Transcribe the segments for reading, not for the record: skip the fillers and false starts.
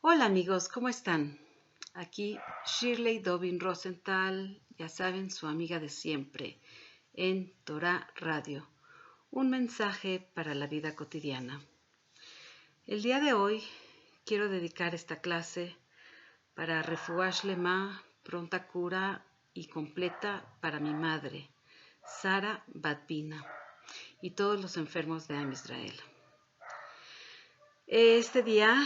Hola amigos, ¿cómo están? Aquí Shirley Dobin Rosenthal, ya saben, su amiga de siempre, en Torah Radio. Un mensaje para la vida cotidiana. El día de hoy quiero dedicar esta clase para Refuah Shlema, pronta cura y completa para mi madre, Sara Batbina, y todos los enfermos de Am Israel. Este día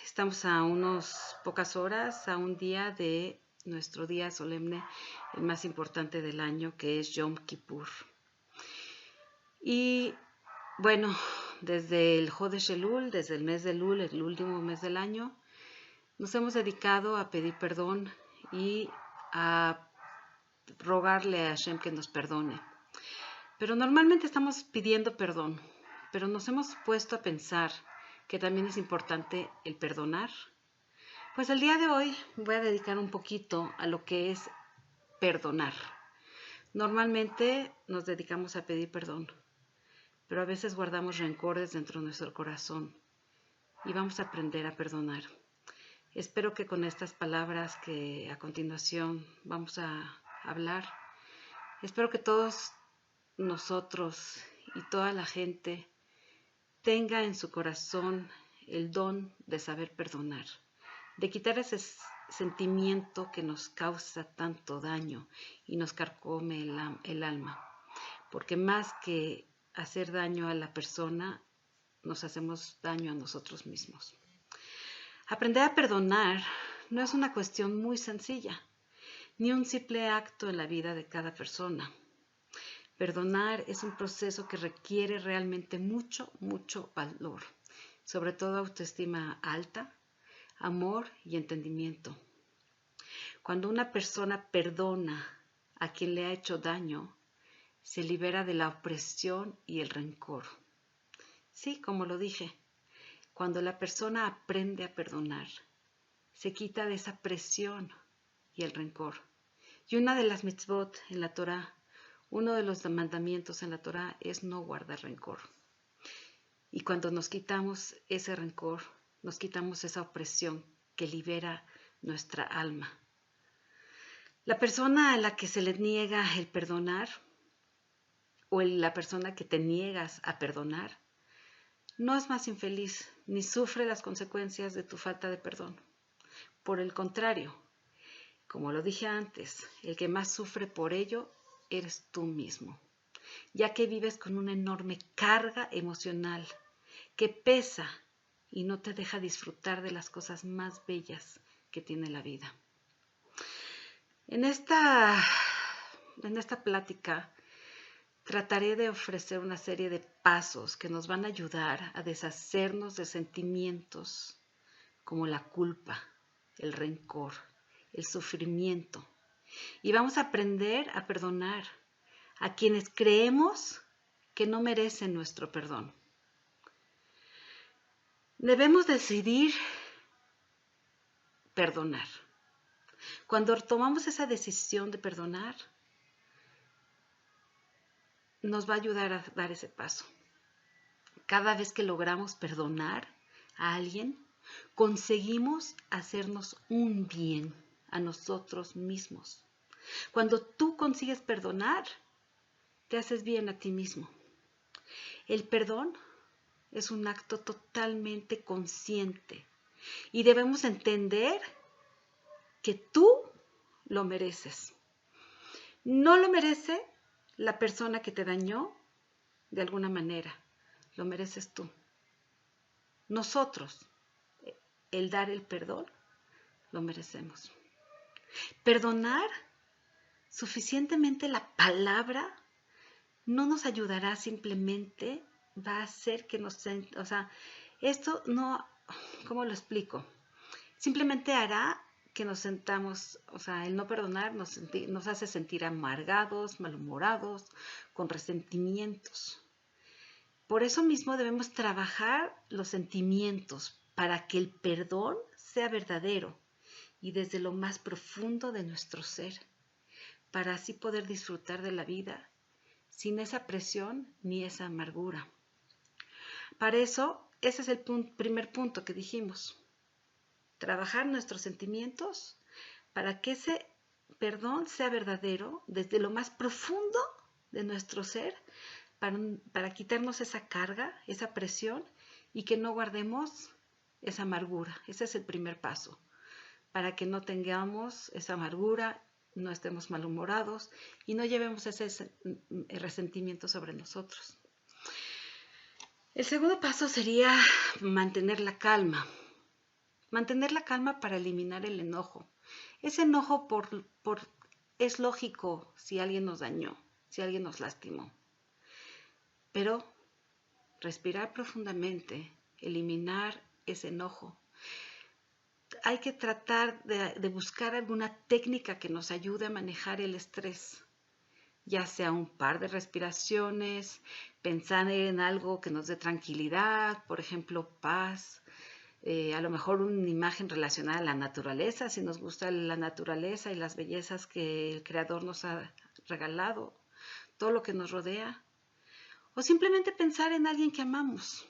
estamos a unas pocas horas, a un día de nuestro día solemne, el más importante del año, que es Yom Kippur. Y bueno, desde el Jodesh Elul, desde el mes de Elul, el último mes del año, nos hemos dedicado a pedir perdón y a rogarle a Hashem que nos perdone. Pero normalmente estamos pidiendo perdón, pero nos hemos puesto a pensar que también es importante el perdonar. Pues el día de hoy voy a dedicar un poquito a lo que es perdonar. Normalmente nos dedicamos a pedir perdón, pero a veces guardamos rencores dentro de nuestro corazón y vamos a aprender a perdonar. Espero que con estas palabras que a continuación vamos a hablar, espero que todos nosotros y toda la gente tenga en su corazón el don de saber perdonar, de quitar ese sentimiento que nos causa tanto daño y nos carcome el alma, porque más que hacer daño a la persona, nos hacemos daño a nosotros mismos. Aprender a perdonar no es una cuestión muy sencilla, ni un simple acto en la vida de cada persona. Perdonar es un proceso que requiere realmente mucho valor, sobre todo autoestima alta, amor y entendimiento. Cuando una persona perdona a quien le ha hecho daño, se libera de la opresión y el rencor. Sí, como lo dije, cuando la persona aprende a perdonar, se quita de esa presión y el rencor. Y una de las mitzvot en la Torah, uno de los mandamientos en la Torah es no guardar rencor. Y cuando nos quitamos ese rencor, nos quitamos esa opresión que libera nuestra alma. La persona a la que se le niega el perdonar o la persona que te niegas a perdonar no es más infeliz ni sufre las consecuencias de tu falta de perdón. Por el contrario, como lo dije antes, el que más sufre por ello eres tú mismo, ya que vives con una enorme carga emocional que pesa y no te deja disfrutar de las cosas más bellas que tiene la vida. En esta plática trataré de ofrecer una serie de pasos que nos van a ayudar a deshacernos de sentimientos como la culpa, el rencor, el sufrimiento. Y vamos a aprender a perdonar a quienes creemos que no merecen nuestro perdón. Debemos decidir perdonar. Cuando tomamos esa decisión de perdonar, nos va a ayudar a dar ese paso. Cada vez que logramos perdonar a alguien, conseguimos hacernos un bien a nosotros mismos. Cuando tú consigues perdonar, te haces bien a ti mismo. El perdón es un acto totalmente consciente y debemos entender que tú lo mereces. No lo merece la persona que te dañó de alguna manera, lo mereces tú. Nosotros, el dar el perdón, lo merecemos. Perdonar, suficientemente la palabra no nos ayudará, simplemente va a hacer que esto no, ¿cómo lo explico? Simplemente hará que nos sentamos, el no perdonar nos hace sentir amargados, malhumorados, con resentimientos. Por eso mismo debemos trabajar los sentimientos para que el perdón sea verdadero y desde lo más profundo de nuestro ser, para así poder disfrutar de la vida sin esa presión ni esa amargura. Para eso ese es el primer punto que dijimos. Trabajar nuestros sentimientos para que ese perdón sea verdadero desde lo más profundo de nuestro ser, para quitarnos esa carga, esa presión y que no guardemos esa amargura. Ese es el primer paso, para que no tengamos esa amargura, no estemos malhumorados y no llevemos ese resentimiento sobre nosotros. El segundo paso sería mantener la calma. Mantener la calma para eliminar el enojo. Ese enojo es lógico si alguien nos dañó, si alguien nos lastimó. Pero respirar profundamente, eliminar ese enojo. Hay que tratar de buscar alguna técnica que nos ayude a manejar el estrés, ya sea un par de respiraciones, pensar en algo que nos dé tranquilidad, por ejemplo, paz, a lo mejor una imagen relacionada a la naturaleza, si nos gusta la naturaleza y las bellezas que el Creador nos ha regalado, todo lo que nos rodea, o simplemente pensar en alguien que amamos.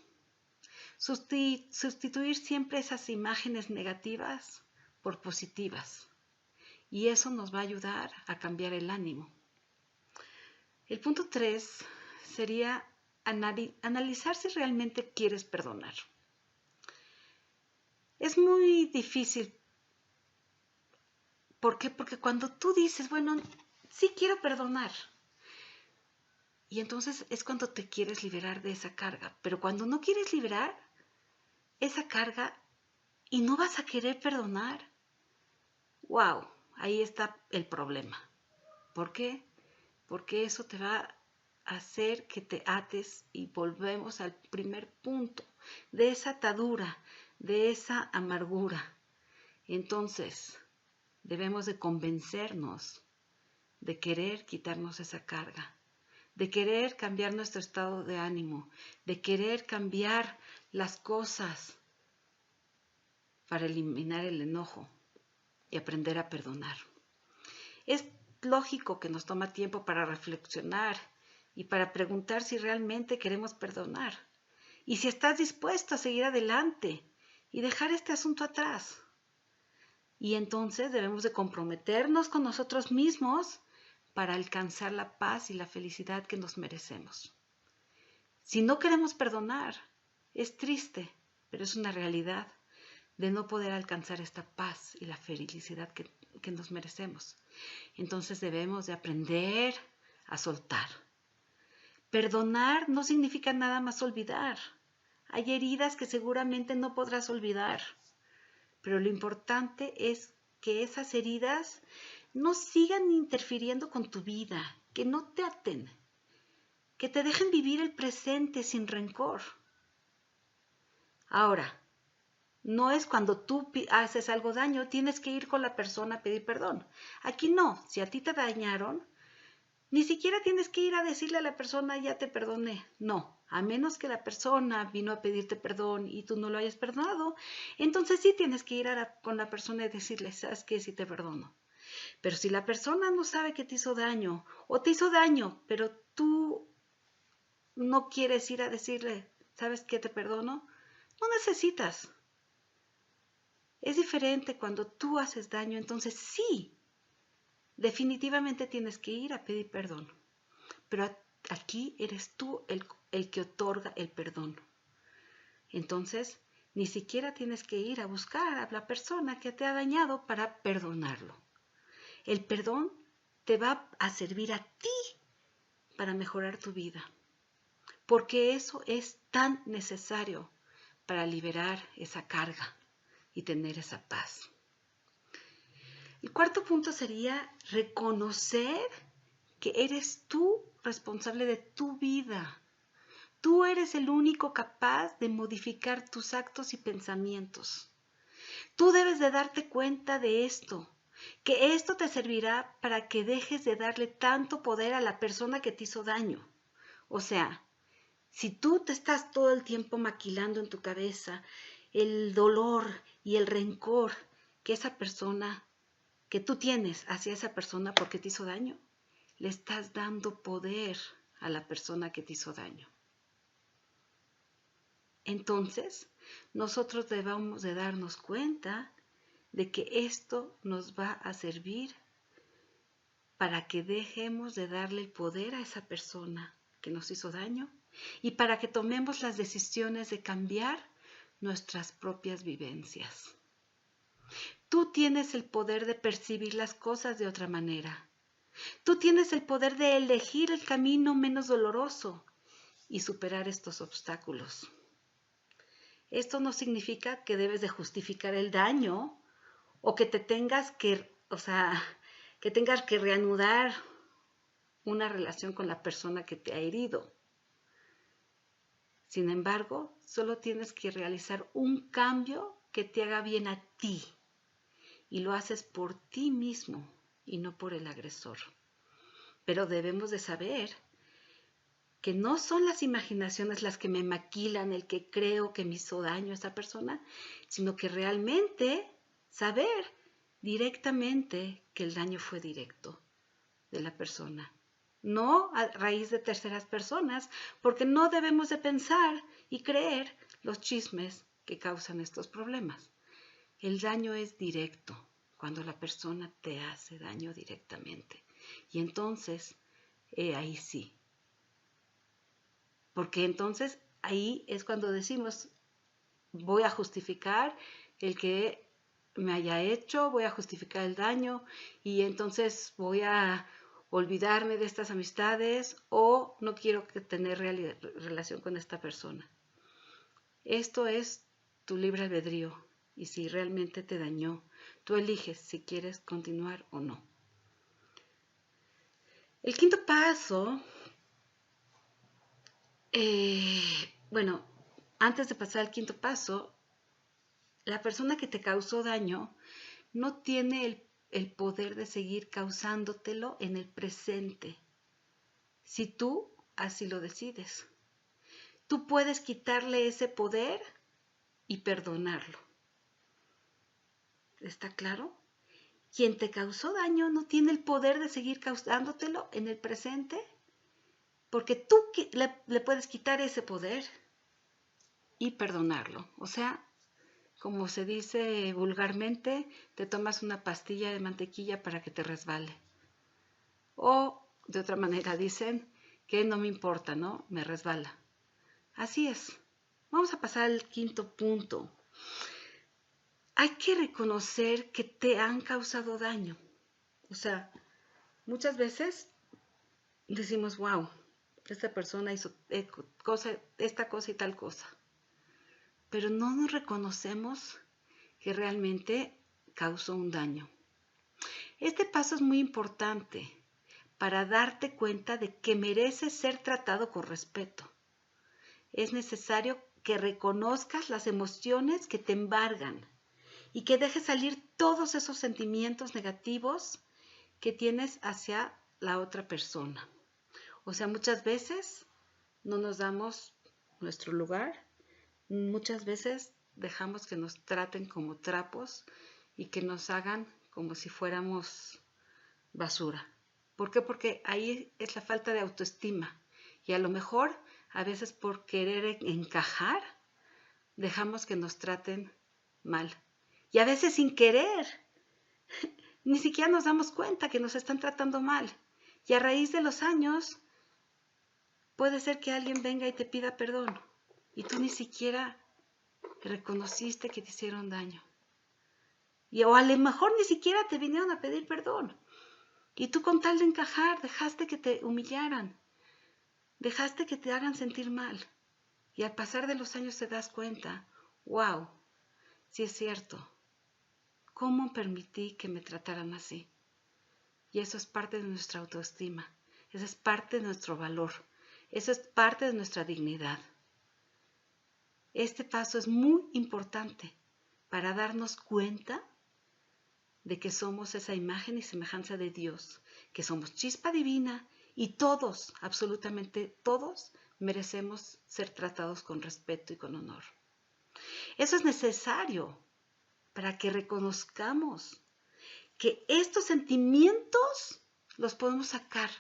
Sustituir siempre esas imágenes negativas por positivas, y eso nos va a ayudar a cambiar el ánimo. El punto 3 sería analizar si realmente quieres perdonar. Es muy difícil. ¿Por qué? Porque cuando tú dices, bueno, sí quiero perdonar, y entonces es cuando te quieres liberar de esa carga. Pero cuando no quieres liberar esa carga y no vas a querer perdonar, wow, ahí está el problema. ¿Por qué? Porque eso te va a hacer que te ates y volvemos al primer punto de esa atadura, de esa amargura. Entonces, debemos de convencernos de querer quitarnos esa carga, de querer cambiar nuestro estado de ánimo, de querer cambiar las cosas para eliminar el enojo y aprender a perdonar. Es lógico que nos toma tiempo para reflexionar y para preguntar si realmente queremos perdonar y si estás dispuesto a seguir adelante y dejar este asunto atrás. Y entonces debemos de comprometernos con nosotros mismos para alcanzar la paz y la felicidad que nos merecemos. Si no queremos perdonar, es triste, pero es una realidad de no poder alcanzar esta paz y la felicidad que nos merecemos. Entonces debemos de aprender a soltar. Perdonar no significa nada más olvidar. Hay heridas que seguramente no podrás olvidar, pero lo importante es que esas heridas no sigan interfiriendo con tu vida, que no te aten, que te dejen vivir el presente sin rencor. Ahora, no es cuando tú haces algo daño, tienes que ir con la persona a pedir perdón. Aquí no, si a ti te dañaron, ni siquiera tienes que ir a decirle a la persona, ya te perdoné. No, a menos que la persona vino a pedirte perdón y tú no lo hayas perdonado, entonces sí tienes que ir con la persona y decirle, ¿sabes qué? Sí te perdono. Pero si la persona no sabe que te hizo daño o te hizo daño, pero tú no quieres ir a decirle, ¿sabes qué? Te perdono, no necesitas. Es diferente cuando tú haces daño, entonces sí, definitivamente tienes que ir a pedir perdón. Pero aquí eres tú el que otorga el perdón. Entonces, ni siquiera tienes que ir a buscar a la persona que te ha dañado para perdonarlo. El perdón te va a servir a ti para mejorar tu vida, porque eso es tan necesario para liberar esa carga y tener esa paz. El cuarto punto sería reconocer que eres tú responsable de tu vida. Tú eres el único capaz de modificar tus actos y pensamientos. Tú debes de darte cuenta de esto, que esto te servirá para que dejes de darle tanto poder a la persona que te hizo daño. O sea, si tú te estás todo el tiempo maquilando en tu cabeza el dolor y el rencor que esa persona, que tú tienes hacia esa persona porque te hizo daño, le estás dando poder a la persona que te hizo daño. entonces nosotros debemos de darnos cuenta de que esto nos va a servir para que dejemos de darle el poder a esa persona que nos hizo daño y para que tomemos las decisiones de cambiar nuestras propias vivencias. Tú tienes el poder de percibir las cosas de otra manera. Tú tienes el poder de elegir el camino menos doloroso y superar estos obstáculos. Esto no significa que debes de justificar el daño o que te tengas que, que tengas que reanudar una relación con la persona que te ha herido. Sin embargo, solo tienes que realizar un cambio que te haga bien a ti y lo haces por ti mismo y no por el agresor. Pero debemos de saber que no son las imaginaciones las que me maquilan el que creo que me hizo daño a esa persona, sino que realmente saber directamente que el daño fue directo de la persona, no a raíz de terceras personas, porque no debemos de pensar y creer los chismes que causan estos problemas. El daño es directo, cuando la persona te hace daño directamente. Y entonces, ahí sí. Porque entonces ahí es cuando decimos, voy a justificar el que me haya hecho, voy a justificar el daño y entonces voy a olvidarme de estas amistades o no quiero tener relación con esta persona. Esto es tu libre albedrío y si realmente te dañó, tú eliges si quieres continuar o no. El quinto paso, antes de pasar al quinto paso, la persona que te causó daño no tiene el poder de seguir causándotelo en el presente, si tú así lo decides. Tú puedes quitarle ese poder y perdonarlo. ¿Está claro? Quien te causó daño no tiene el poder de seguir causándotelo en el presente, porque tú le puedes quitar ese poder y perdonarlo. O sea, como se dice vulgarmente, te tomas una pastilla de mantequilla para que te resbale. O de otra manera dicen que no me importa, ¿no? Me resbala. Así es. Vamos a pasar al quinto punto. Hay que reconocer que te han causado daño. O sea, muchas veces decimos, wow, esta persona hizo esta cosa y tal cosa. Pero no nos reconocemos que realmente causó un daño. Este paso es muy importante para darte cuenta de que mereces ser tratado con respeto. Es necesario que reconozcas las emociones que te embargan y que dejes salir todos esos sentimientos negativos que tienes hacia la otra persona. O sea, muchas veces no nos damos nuestro lugar, muchas veces dejamos que nos traten como trapos y que nos hagan como si fuéramos basura. ¿Por qué? Porque ahí es la falta de autoestima y a lo mejor a veces por querer encajar dejamos que nos traten mal y a veces sin querer ni siquiera nos damos cuenta que nos están tratando mal y a raíz de los años puede ser que alguien venga y te pida perdón y tú ni siquiera reconociste que te hicieron daño o a lo mejor ni siquiera te vinieron a pedir perdón. Y tú con tal de encajar, dejaste que te humillaran, dejaste que te hagan sentir mal. Y al pasar de los años te das cuenta, wow, sí es cierto, ¿cómo permití que me trataran así? Y eso es parte de nuestra autoestima, eso es parte de nuestro valor, eso es parte de nuestra dignidad. Este paso es muy importante para darnos cuenta de que somos esa imagen y semejanza de Dios, que somos chispa divina y todos, absolutamente todos, merecemos ser tratados con respeto y con honor. Eso es necesario para que reconozcamos que estos sentimientos los podemos sacar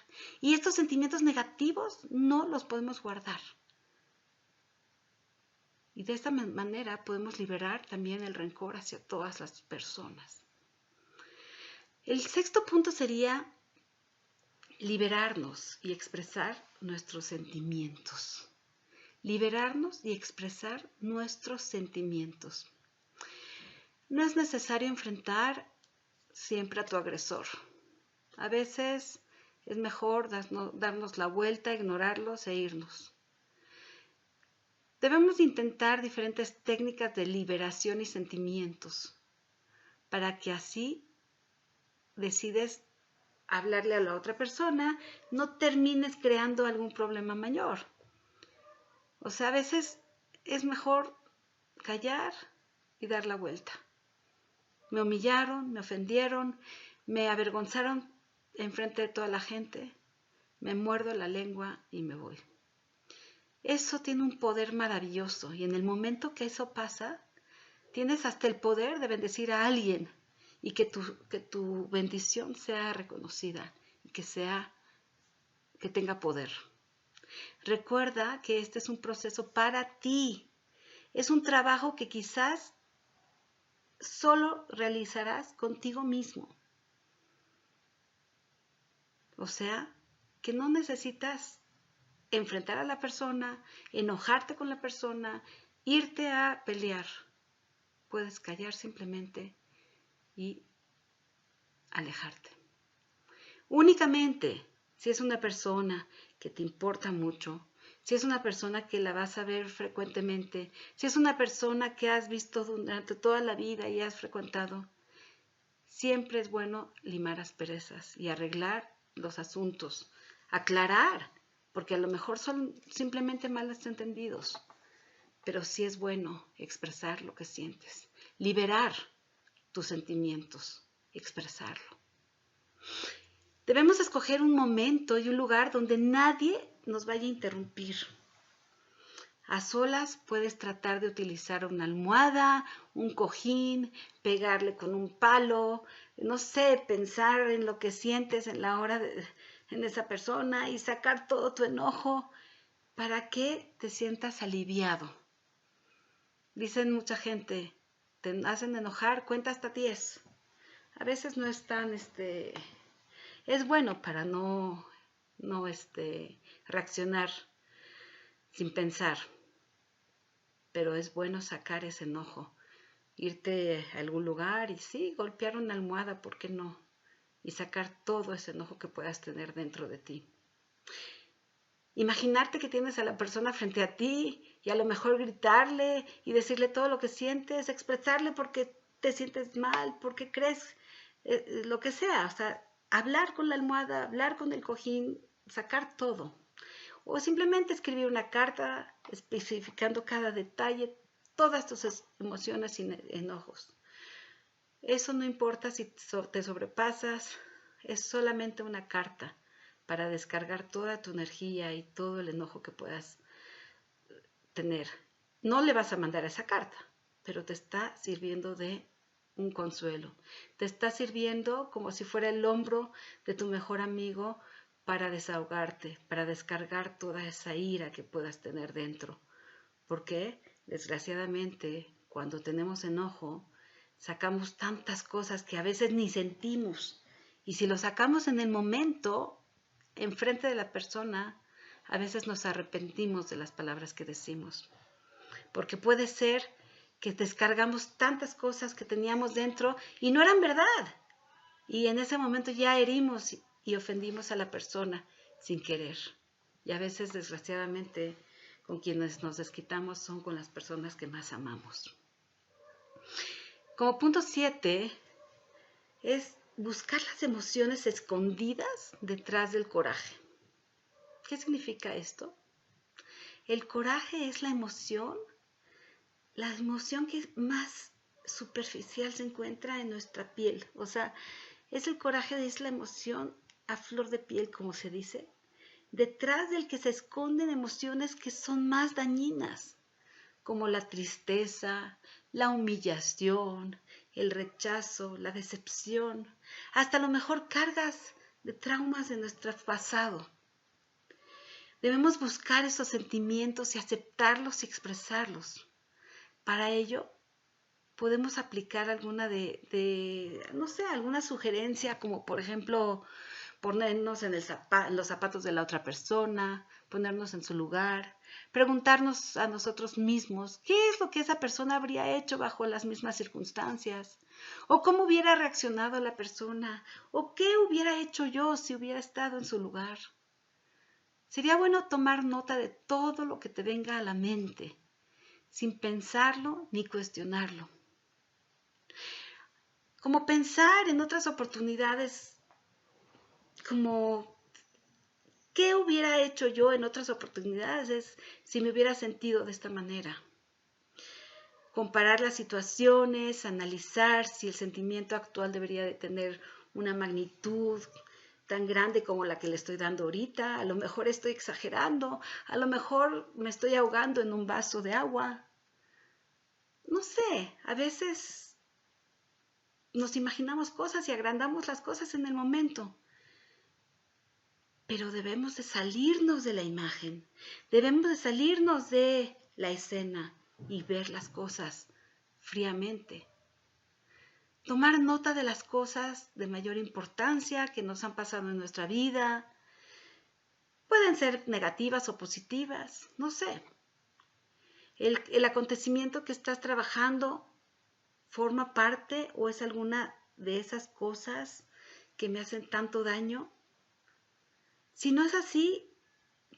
y estos sentimientos negativos no los podemos guardar. Y de esta manera podemos liberar también el rencor hacia todas las personas. El sexto punto sería liberarnos y expresar nuestros sentimientos. Liberarnos y expresar nuestros sentimientos. No es necesario enfrentar siempre a tu agresor. A veces es mejor darnos la vuelta, ignorarlos e irnos. Debemos intentar diferentes técnicas de liberación y sentimientos para que así decides hablarle a la otra persona, no termines creando algún problema mayor. O sea, a veces es mejor callar y dar la vuelta. Me humillaron, me ofendieron, me avergonzaron enfrente de toda la gente, me muerdo la lengua y me voy. Eso tiene un poder maravilloso y en el momento que eso pasa, tienes hasta el poder de bendecir a alguien y que tu bendición sea reconocida y que tenga poder. Recuerda que este es un proceso para ti. Es un trabajo que quizás solo realizarás contigo mismo. O sea, que no necesitas enfrentar a la persona, enojarte con la persona, irte a pelear. Puedes callar simplemente y alejarte. Únicamente si es una persona que te importa mucho, si es una persona que la vas a ver frecuentemente, si es una persona que has visto durante toda la vida y has frecuentado, siempre es bueno limar asperezas y arreglar los asuntos, aclarar, porque a lo mejor son simplemente malos entendidos, pero sí es bueno expresar lo que sientes, liberar tus sentimientos, expresarlo. Debemos escoger un momento y un lugar donde nadie nos vaya a interrumpir. A solas puedes tratar de utilizar una almohada, un cojín, pegarle con un palo, no sé, pensar en lo que sientes en en esa persona y sacar todo tu enojo para que te sientas aliviado. Dicen mucha gente, te hacen enojar, cuenta hasta 10. A veces no es tan, es bueno para no reaccionar sin pensar, pero es bueno sacar ese enojo, irte a algún lugar y sí, golpear una almohada, ¿por qué no? Y sacar todo ese enojo que puedas tener dentro de ti. Imaginarte que tienes a la persona frente a ti y a lo mejor gritarle y decirle todo lo que sientes, expresarle por qué te sientes mal, por qué crees, lo que sea, o sea, hablar con la almohada, hablar con el cojín, sacar todo. O simplemente escribir una carta especificando cada detalle, todas tus emociones y enojos. Eso no importa si te sobrepasas, es solamente una carta para descargar toda tu energía y todo el enojo que puedas tener. No le vas a mandar esa carta, pero te está sirviendo de un consuelo. Te está sirviendo como si fuera el hombro de tu mejor amigo para desahogarte, para descargar toda esa ira que puedas tener dentro. Porque, desgraciadamente, cuando tenemos enojo, sacamos tantas cosas que a veces ni sentimos. Y si lo sacamos en el momento, enfrente de la persona, a veces nos arrepentimos de las palabras que decimos. Porque puede ser que descargamos tantas cosas que teníamos dentro y no eran verdad. Y en ese momento ya herimos y ofendimos a la persona sin querer. Y a veces, desgraciadamente, con quienes nos desquitamos son con las personas que más amamos. Como punto 7, es buscar las emociones escondidas detrás del coraje. ¿Qué significa esto? El coraje es la emoción que más superficial se encuentra en nuestra piel. O sea, es el coraje, es la emoción a flor de piel, como se dice, detrás del que se esconden emociones que son más dañinas, como la tristeza, la humillación, el rechazo, la decepción, hasta a lo mejor cargas de traumas de nuestro pasado. Debemos buscar esos sentimientos y aceptarlos y expresarlos. para ello podemos aplicar alguna no sé, alguna sugerencia, como por ejemplo ponernos en los zapatos de la otra persona, ponernos en su lugar, preguntarnos a nosotros mismos qué es lo que esa persona habría hecho bajo las mismas circunstancias, o cómo hubiera reaccionado la persona, o qué hubiera hecho yo si hubiera estado en su lugar. Sería bueno tomar nota de todo lo que te venga a la mente, sin pensarlo ni cuestionarlo. Como pensar en otras oportunidades, como qué hubiera hecho yo en otras oportunidades si me hubiera sentido de esta manera. Comparar las situaciones, analizar si el sentimiento actual debería de tener una magnitud tan grande como la que le estoy dando ahorita. A lo mejor estoy exagerando, a lo mejor me estoy ahogando en un vaso de agua. No sé, a veces nos imaginamos cosas y agrandamos las cosas en el momento. Pero debemos de salirnos de la imagen, debemos de salirnos de la escena y ver las cosas fríamente. Tomar nota de las cosas de mayor importancia que nos han pasado en nuestra vida. Pueden ser negativas o positivas, no sé. El acontecimiento que estás trabajando forma parte o es alguna de esas cosas que me hacen tanto daño. Si no es así,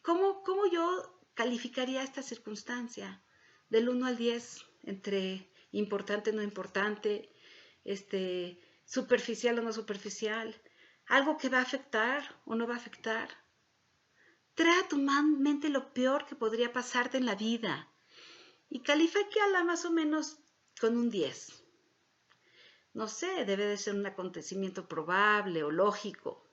¿cómo yo calificaría esta circunstancia? Del 1 al 10, entre importante, no importante, superficial o no superficial, algo que va a afectar o no va a afectar. Trae a tu mente lo peor que podría pasarte en la vida y califícala más o menos con un 10. No sé, debe de ser un acontecimiento probable o lógico.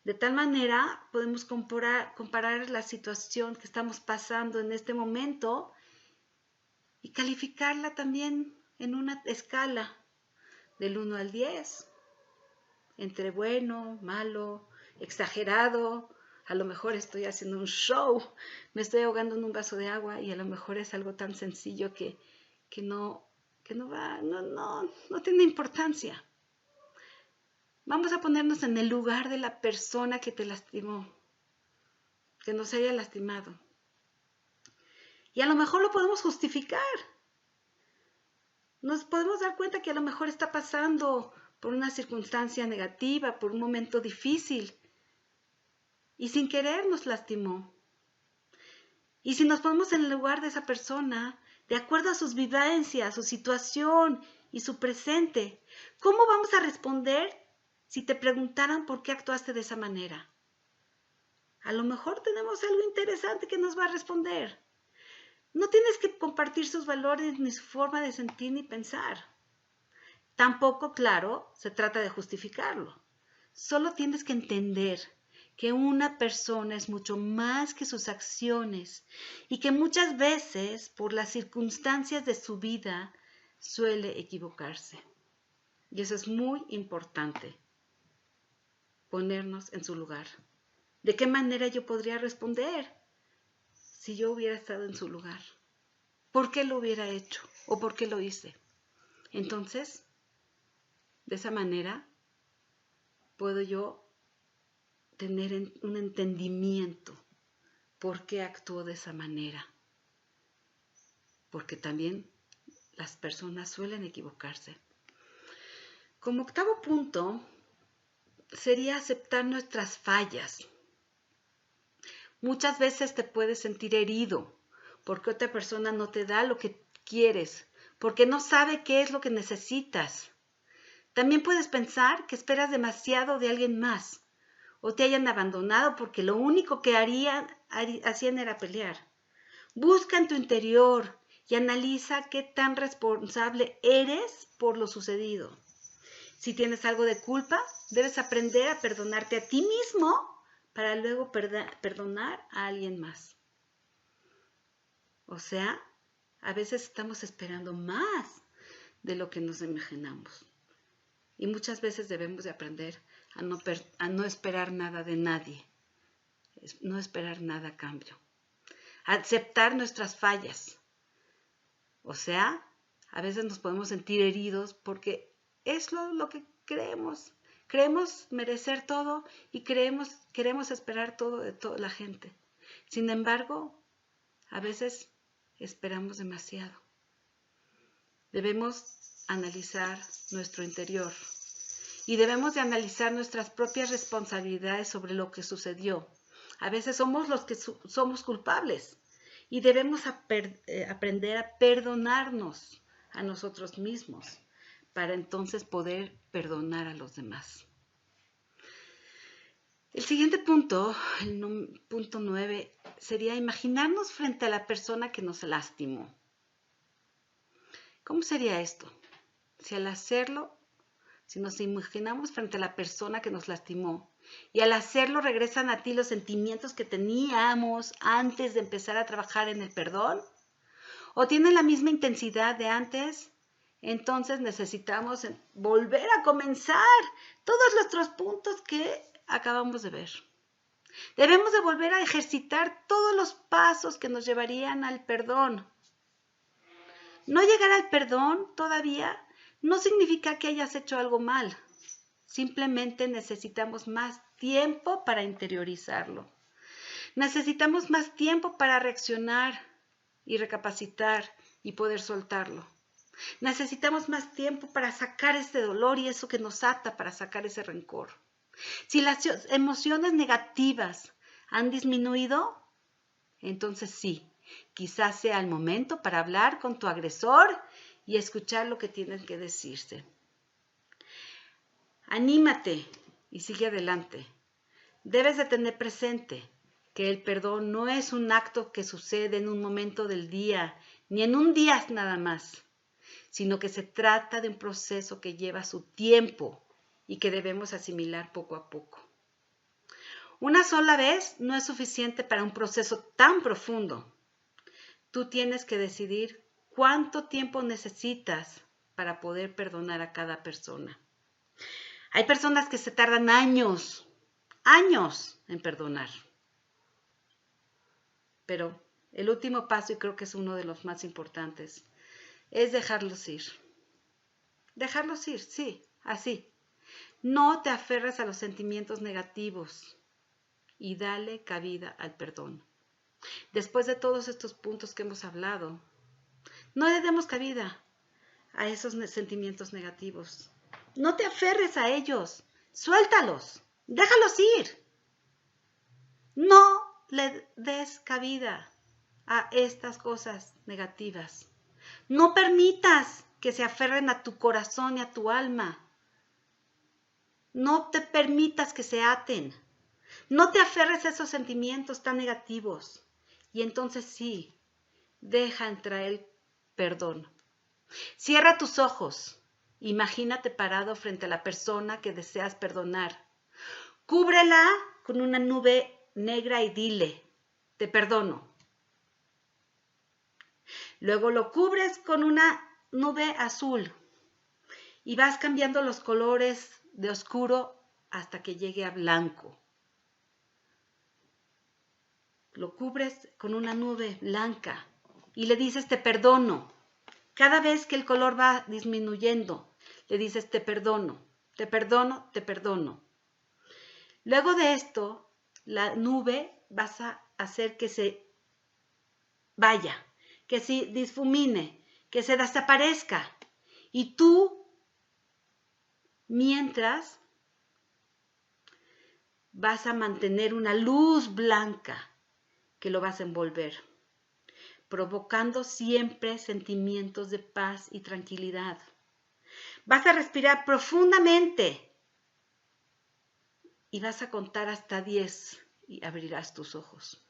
De tal manera podemos comparar la situación que estamos pasando en este momento y calificarla también en una escala del 1 al 10, entre bueno, malo, exagerado. A lo mejor estoy haciendo un show, me estoy ahogando en un vaso de agua y a lo mejor es algo tan sencillo que no tiene importancia. Vamos a ponernos en el lugar de la persona que te lastimó, que nos haya lastimado. Y a lo mejor lo podemos justificar. Nos podemos dar cuenta que a lo mejor está pasando por una circunstancia negativa, por un momento difícil. Y sin querer nos lastimó. Y si nos ponemos en el lugar de esa persona, de acuerdo a sus vivencias, su situación y su presente, ¿cómo vamos a responder si te preguntaran por qué actuaste de esa manera? A lo mejor tenemos algo interesante que nos va a responder. No tienes que compartir sus valores ni su forma de sentir ni pensar. Tampoco, claro, se trata de justificarlo. Solo tienes que entender que una persona es mucho más que sus acciones y que muchas veces, por las circunstancias de su vida, suele equivocarse. Y eso es muy importante, ponernos en su lugar. ¿De qué manera yo podría responder si yo hubiera estado en su lugar? ¿Por qué lo hubiera hecho? ¿O por qué lo hice? Entonces, de esa manera, puedo yo tener un entendimiento por qué actúo de esa manera. Porque también las personas suelen equivocarse. Como octavo punto, sería aceptar nuestras fallas. Muchas veces te puedes sentir herido porque otra persona no te da lo que quieres, porque no sabe qué es lo que necesitas. También puedes pensar que esperas demasiado de alguien más o te hayan abandonado porque lo único que hacían era pelear. Busca en tu interior y analiza qué tan responsable eres por lo sucedido. Si tienes algo de culpa, debes aprender a perdonarte a ti mismo para luego perdonar a alguien más. O sea, a veces estamos esperando más de lo que nos imaginamos. Y muchas veces debemos de aprender a no esperar nada de nadie, no esperar nada a cambio. Aceptar nuestras fallas. O sea, a veces nos podemos sentir heridos porque es lo que creemos. Creemos merecer todo y queremos esperar todo de toda la gente. Sin embargo, a veces esperamos demasiado. Debemos analizar nuestro interior y debemos de analizar nuestras propias responsabilidades sobre lo que sucedió. A veces somos los que somos culpables y debemos aprender a perdonarnos a nosotros mismos para entonces poder perdonar a los demás. El siguiente punto, el punto 9, sería imaginarnos frente a la persona que nos lastimó. ¿Cómo sería esto? Si al hacerlo, si nos imaginamos frente a la persona que nos lastimó y al hacerlo regresan a ti los sentimientos que teníamos antes de empezar a trabajar en el perdón, o tienen la misma intensidad de antes, entonces necesitamos volver a comenzar todos nuestros puntos que acabamos de ver. Debemos de volver a ejercitar todos los pasos que nos llevarían al perdón. No llegar al perdón todavía no significa que hayas hecho algo mal. Simplemente necesitamos más tiempo para interiorizarlo. Necesitamos más tiempo para reaccionar y recapacitar y poder soltarlo. Necesitamos más tiempo para sacar ese dolor y eso que nos ata, para sacar ese rencor. Si las emociones negativas han disminuido, entonces sí, quizás sea el momento para hablar con tu agresor y escuchar lo que tienen que decirse. Anímate y sigue adelante. Debes de tener presente que el perdón no es un acto que sucede en un momento del día, ni en un día nada más, sino que se trata de un proceso que lleva su tiempo y que debemos asimilar poco a poco. Una sola vez no es suficiente para un proceso tan profundo. Tú tienes que decidir cuánto tiempo necesitas para poder perdonar a cada persona. Hay personas que se tardan años en perdonar. Pero el último paso, y creo que es uno de los más importantes, es dejarlos ir. Dejarlos ir, sí, así. No te aferres a los sentimientos negativos y dale cabida al perdón. Después de todos estos puntos que hemos hablado, no le demos cabida a esos sentimientos negativos. No te aferres a ellos, suéltalos, déjalos ir. No le des cabida a estas cosas negativas. No permitas que se aferren a tu corazón y a tu alma. No te permitas que se aten. No te aferres a esos sentimientos tan negativos. Y entonces sí, deja entrar el perdón. Cierra tus ojos. Imagínate parado frente a la persona que deseas perdonar. Cúbrela con una nube negra y dile, te perdono. Luego lo cubres con una nube azul y vas cambiando los colores de oscuro hasta que llegue a blanco. Lo cubres con una nube blanca y le dices te perdono. Cada vez que el color va disminuyendo, le dices te perdono, te perdono, te perdono. Luego de esto, la nube vas a hacer que se vaya, que se difumine, que se desaparezca. Y tú, mientras, vas a mantener una luz blanca que lo vas a envolver, provocando siempre sentimientos de paz y tranquilidad. Vas a respirar profundamente y vas a contar hasta 10 y abrirás tus ojos.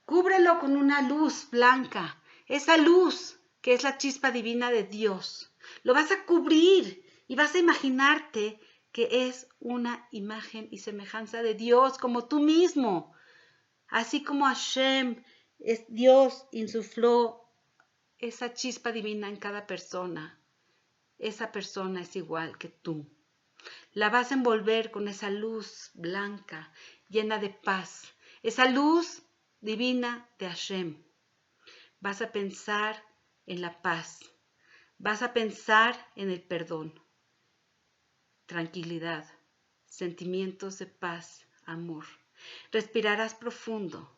Cúbrelo con una luz blanca, esa luz que es la chispa divina de Dios. Lo vas a cubrir y vas a imaginarte que es una imagen y semejanza de Dios como tú mismo. Así como Hashem, Dios insufló esa chispa divina en cada persona. Esa persona es igual que tú. La vas a envolver con esa luz blanca, llena de paz. Esa luz divina de Hashem. vas a pensar en la paz, vas a pensar en el perdón, tranquilidad, sentimientos de paz, amor. Respirarás profundo,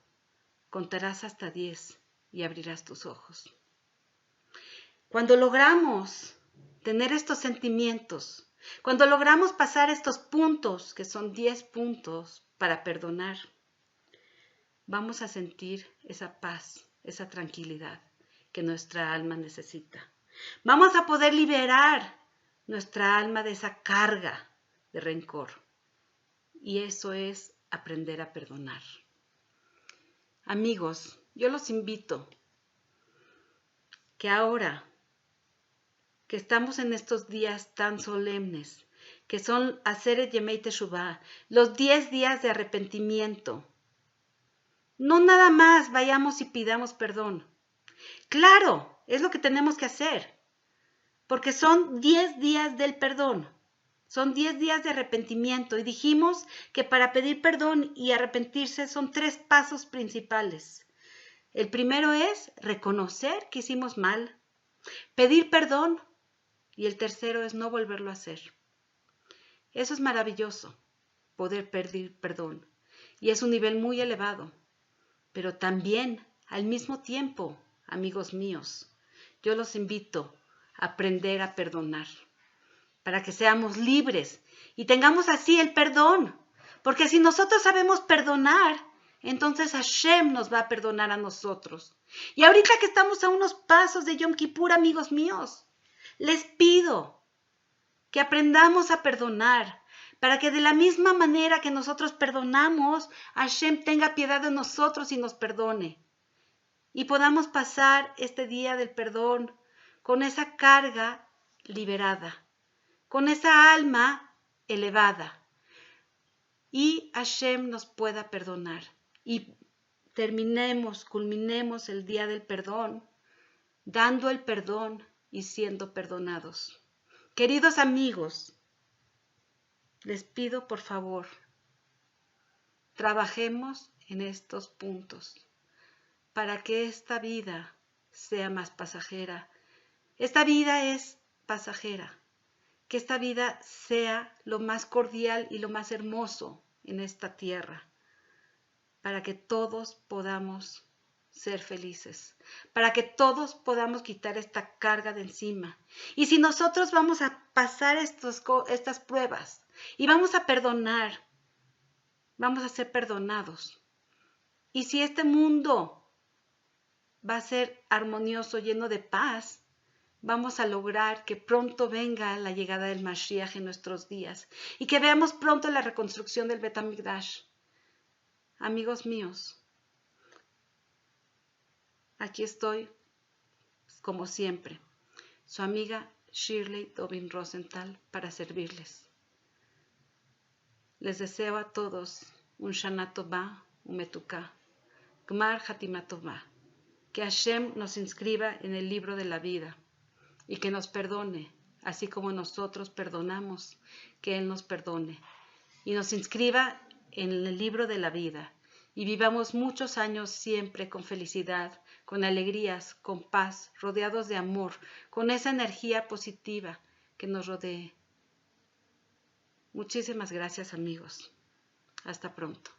contarás hasta 10 y abrirás tus ojos. Cuando logramos tener estos sentimientos, cuando logramos pasar estos puntos, que son 10 puntos para perdonar, vamos a sentir esa paz, esa tranquilidad que nuestra alma necesita. Vamos a poder liberar nuestra alma de esa carga de rencor. Y eso es aprender a perdonar. Amigos, yo los invito que ahora que estamos en estos días tan solemnes, que son Aseret Yemei Teshuvah, los 10 días de arrepentimiento, no nada más vayamos y pidamos perdón. Claro, es lo que tenemos que hacer, porque son 10 días del perdón, son 10 días de arrepentimiento y dijimos que para pedir perdón y arrepentirse son 3 pasos principales. El primero es reconocer que hicimos mal, pedir perdón y el tercero es no volverlo a hacer. Eso es maravilloso, poder pedir perdón y es un nivel muy elevado, pero también al mismo tiempo, amigos míos, yo los invito a aprender a perdonar para que seamos libres y tengamos así el perdón, porque si nosotros sabemos perdonar, entonces Hashem nos va a perdonar a nosotros. Y ahorita que estamos a unos pasos de Yom Kippur, amigos míos, les pido que aprendamos a perdonar, para que de la misma manera que nosotros perdonamos, Hashem tenga piedad de nosotros y nos perdone. Y podamos pasar este día del perdón con esa carga liberada, con esa alma elevada. Y Hashem nos pueda perdonar. Y culminemos el día del perdón, dando el perdón y siendo perdonados. Queridos amigos, les pido por favor, trabajemos en estos puntos para que esta vida sea más pasajera. Esta vida es pasajera. Que esta vida sea lo más cordial y lo más hermoso en esta tierra, para que todos podamos ser felices, para que todos podamos quitar esta carga de encima. Y si nosotros vamos a pasar estas pruebas y vamos a perdonar, vamos a ser perdonados. Y si este mundo va a ser armonioso, lleno de paz, vamos a lograr que pronto venga la llegada del Mashiach en nuestros días y que veamos pronto la reconstrucción del Bet HaMikdash. Amigos míos, aquí estoy, como siempre, su amiga Shirley Tobin Rosenthal para servirles. Les deseo a todos un Shana Tová, un Metuká, Gmar Hatima Tová, que Hashem nos inscriba en el libro de la vida y que nos perdone, así como nosotros perdonamos, que Él nos perdone y nos inscriba en el libro de la vida y vivamos muchos años siempre con felicidad, con alegrías, con paz, rodeados de amor, con esa energía positiva que nos rodee. Muchísimas gracias, amigos. Hasta pronto.